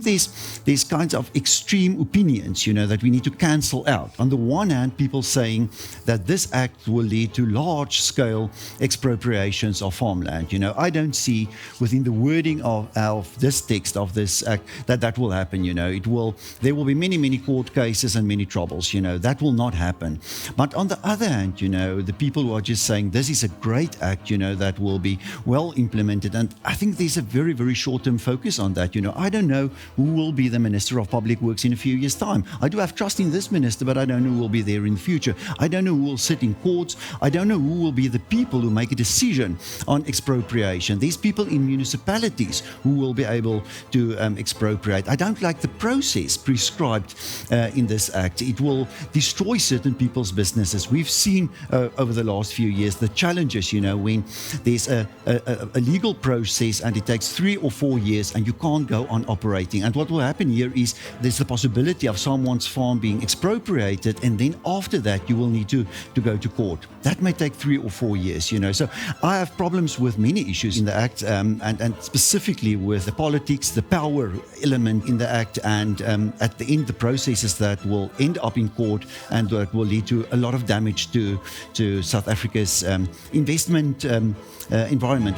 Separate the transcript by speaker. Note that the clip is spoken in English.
Speaker 1: think there's kinds of extreme opinions, that we need to cancel out. On the one hand, people saying that this act will lead to large-scale expropriations of farmland. I don't see within the wording of this text of this act that will happen. There will be many, many court cases and many troubles. That will not happen. But on the other hand, the people who are just saying this is a great act, that will be well implemented. And I think there's a very, very short-term focus on that. I don't know who will be the Minister of Public Works in a few years' time. I do have trust in this minister, but I don't know who will be there in the future. I don't know who will sit in courts. I don't know who will be the people who make a decision on expropriation. These people in municipalities who will be able to expropriate. I don't like the process prescribed in this act. It will destroy certain people's businesses. We've seen over the last few years the challenges, when there's a legal process and it takes 3 or 4 years and you can't go on operating. And what will happen here is there's the possibility of someone's farm being expropriated, and then after that you will need to go to court. That may take 3 or 4 years, So I have problems with many issues in the Act, and specifically with the politics, the power element in the Act, and at the end the processes that will end up in court and that will lead to a lot of damage to South Africa's investment environment.